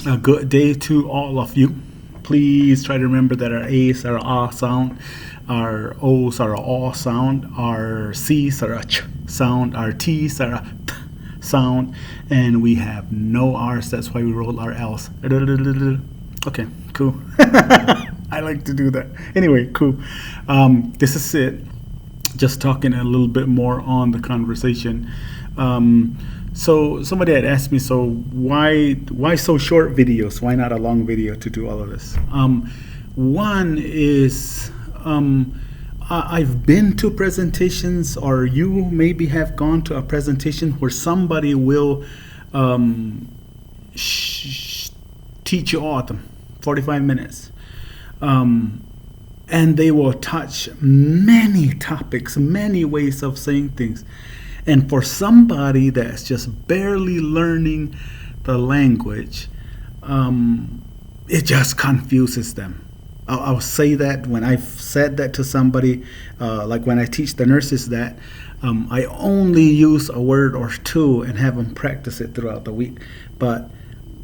A good day to all of you. Please try to remember that our A's are a ah sound, our O's are a aw sound, our C's are a ch sound, our T's are a t sound, and we have no R's. That's why we roll our L's. Okay, cool. I like to do that. Anyway, cool. This is it. Just talking a little bit more on the conversation. So somebody had asked me, so why so short videos? Why not a long video to do all of this? One is I've been to presentations, or you maybe have gone to a presentation where somebody will teach you all of them, 45 minutes. And they will touch many topics, many ways of saying things. And for somebody that's just barely learning the language, it just confuses them. I'll say that when I've said that to somebody, like when I teach the nurses that, I only use a word or two and have them practice it throughout the week. But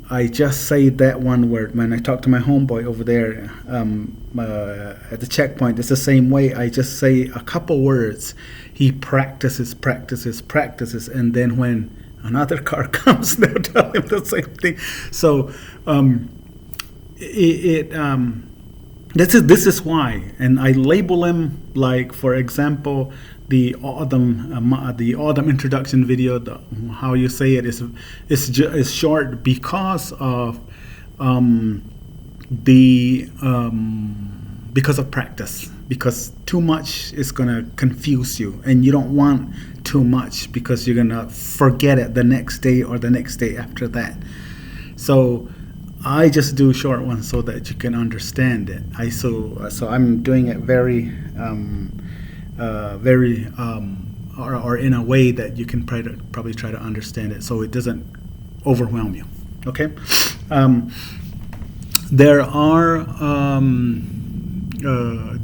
I just say that one word. When I talk to my homeboy over there at the checkpoint, it's the same way. I just say a couple words. He practices, and then when another car comes, they'll tell him the same thing. So this is why, and I label him, like, for example, the autumn introduction video. How you say it is short because of because of practice. Because too much is gonna confuse you, and you don't want too much because you're gonna forget it the next day or the next day after that. So I just do short ones so that you can understand it. So I'm doing it very or in a way that you can probably try to understand it, so it doesn't overwhelm you. Okay. There are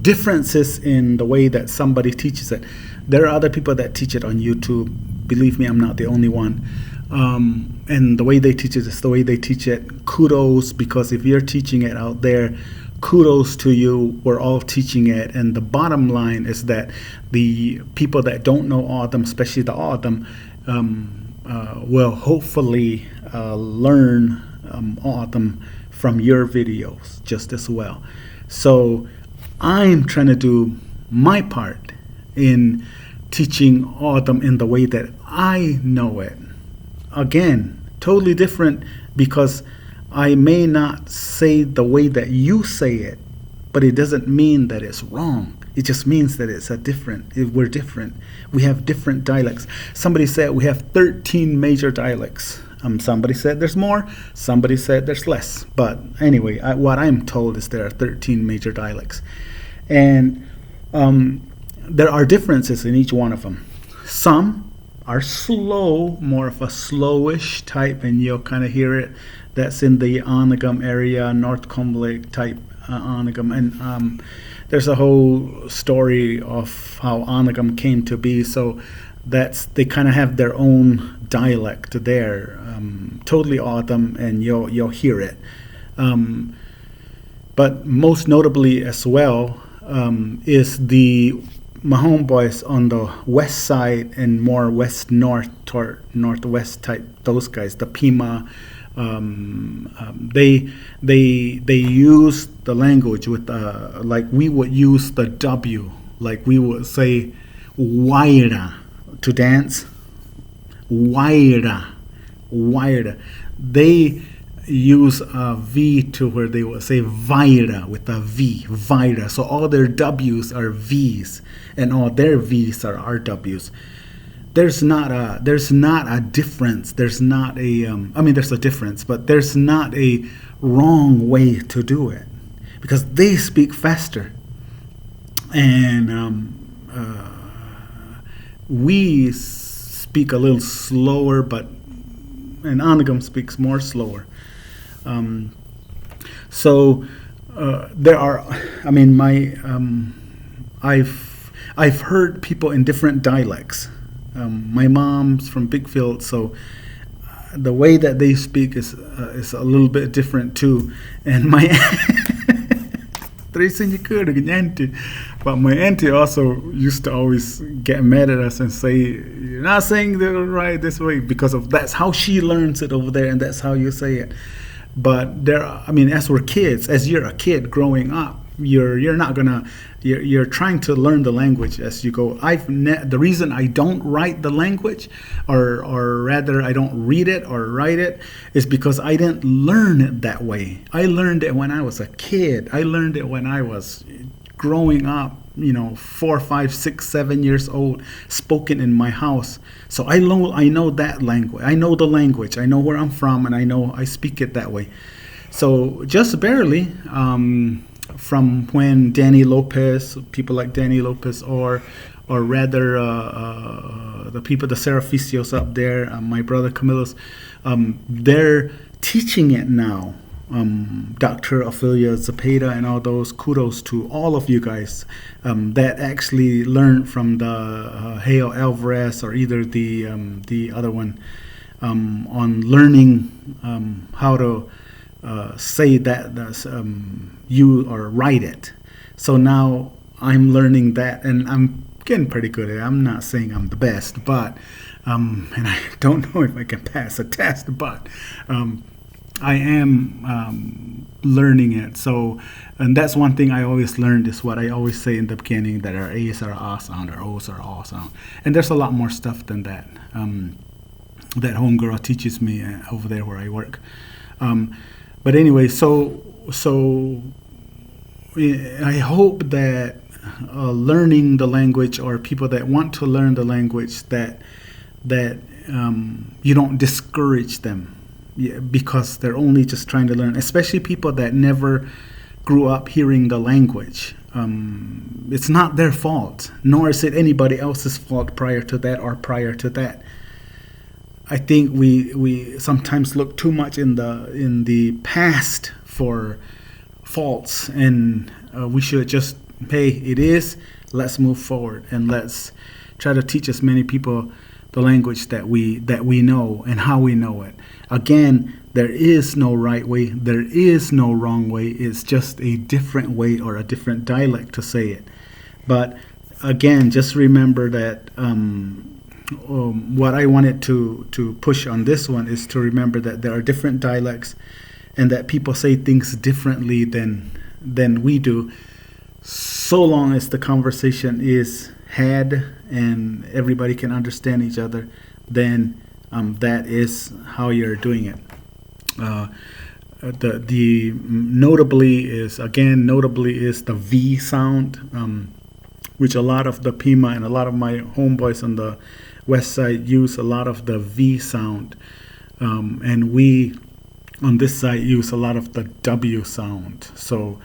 differences in the way that somebody teaches it. There are other people that teach it on YouTube. Believe me, I'm not the only one. And the way they teach it is the way they teach it. Kudos, because if you're teaching it out there, kudos to you. We're all teaching it. And the bottom line is that the people that don't know autumn, especially the autumn, will hopefully learn autumn from your videos just as well. So I'm trying to do my part in teaching autumn in the way that I know it. Again, totally different, because I may not say the way that you say it, but it doesn't mean that it's wrong. It just means that we're different. We have different dialects. Somebody said we have 13 major dialects. Somebody said there's more, somebody said there's less. But anyway, what I'm told is there are 13 major dialects. And there are differences in each one of them. Some are slow, more of a slowish type, and you'll kind of hear it. That's in the Anagam area, North Combe Lake type Anagam. And there's a whole story of how Anagam came to be. So they kind of have their own dialect there, totally autumn, and you'll hear it. But most notably as well is the Mahone boys on the west side and more west-north toward northwest type. Those guys, the Pima, they use the language with like we would use the W, like we would say waira to dance. Waira. They use a V to where they will say Vaira with a V, Vaira. So all their W's are V's and all their V's are RW's. There's not a difference. There's not there's a difference, but there's not a wrong way to do it, because they speak faster, and we speak a little slower, and Anagam speaks more slower. So there are, I've heard people in different dialects. My mom's from Bigfield, so the way that they speak is a little bit different too. And my but my auntie also used to always get mad at us and say, "You're not saying it right this way," because of that's how she learns it over there, and that's how you say it. But as we're kids, as you're a kid growing up, you're not gonna you're trying to learn the language as you go. The reason I don't write the language, or rather I don't read it or write it, is because I didn't learn it that way. I learned it when I was a kid. I learned it when I was growing up, 4, 5, 6, 7 years old, spoken in my house. So I know that language. I know the language. I know where I'm from, and I speak it that way. So just barely. From when Danny Lopez, people like Danny Lopez, or rather the people, the Seraficios up there, my brother Camilo's, they're teaching it now. Dr. Ophelia Zepeda and all those, kudos to all of you guys that actually learned from the Hale Alvarez or either the other one on learning how to say that you or write it. So now I'm learning that, and I'm getting pretty good at it. I'm not saying I'm the best, but and I don't know if I can pass a test, but I am learning it. So, and that's one thing I always learned, is what I always say in the beginning, that our A's are ah sound, our O's are all sound, and there's a lot more stuff than that. That homegirl teaches me over there where I work. But anyway, so I hope that learning the language, or people that want to learn the language, that you don't discourage them because they're only just trying to learn, especially people that never grew up hearing the language. It's not their fault, nor is it anybody else's fault prior to that or prior to that. I think we sometimes look too much in the past for faults, and we should just, hey, it is, let's move forward, and let's try to teach as many people the language that we know and how we know it. Again, there is no right way, there is no wrong way. It's just a different way or a different dialect to say it. But again, just remember that what I wanted to push on this one is to remember that there are different dialects, and that people say things differently than we do, so long as the conversation is had and everybody can understand each other, then that is how you're doing it. Notably is the V sound, which a lot of the Pima and a lot of my homeboys on the west side use a lot of the V sound, and we on this side use a lot of the W sound. So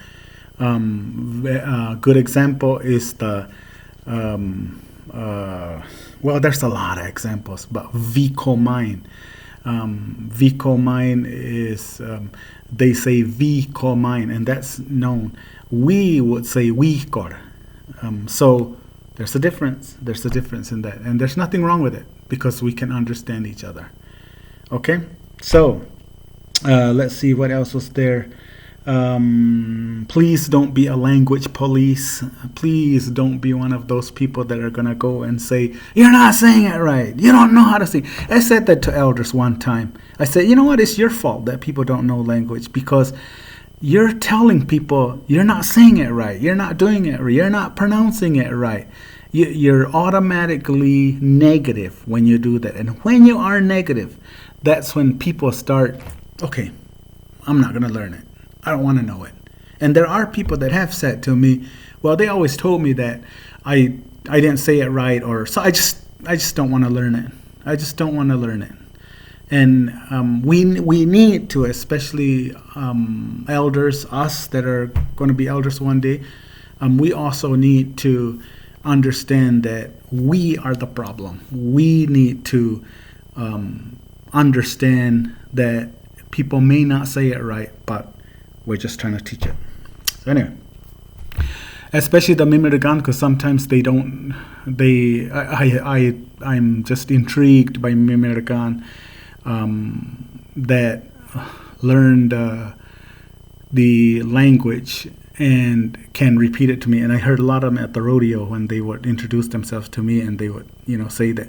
a good example is the there's a lot of examples, but Vico mine. Vico mine is they say Vico mine, and that's known. We would say Vicor. So there's a difference. There's a difference in that, and there's nothing wrong with it because we can understand each other. Okay, so let's see what else was there. Please don't be a language police. Please don't be one of those people that are gonna go and say, "You're not saying it right. You don't know how to sing." I said that to elders one time. I said, "You know what? It's your fault that people don't know language, because you're telling people you're not saying it right. You're not doing it right. You're not pronouncing it right. You're automatically negative when you do that. And when you are negative, that's when people start, okay, I'm not going to learn it. I don't want to know it." And there are people that have said to me, well, they always told me that I didn't say it right, or so I just don't want to learn it. I just don't want to learn it. And we need to, especially elders, us that are going to be elders one day, we also need to understand that we are the problem. We need to understand that people may not say it right, but we're just trying to teach it. So anyway, especially the Mimirigan, because sometimes they don't. I'm just intrigued by Mimirigan. that learned the language and can repeat it to me. And I heard a lot of them at the rodeo when they would introduce themselves to me, and they would, say that.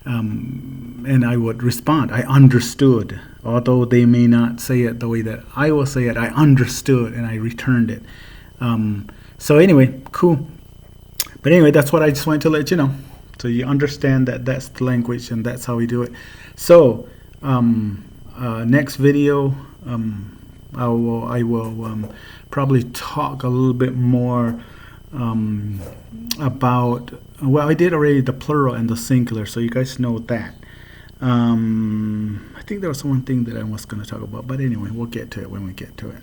And I would respond, I understood. Although they may not say it the way that I will say it, I understood, and I returned it. So anyway, cool. But anyway, that's what I just wanted to let you know. So you understand that that's the language and that's how we do it. So next video, I will probably talk a little bit more about, well, I did already the plural and the singular, so you guys know that. I think there was one thing that I was going to talk about, but anyway, we'll get to it when we get to it.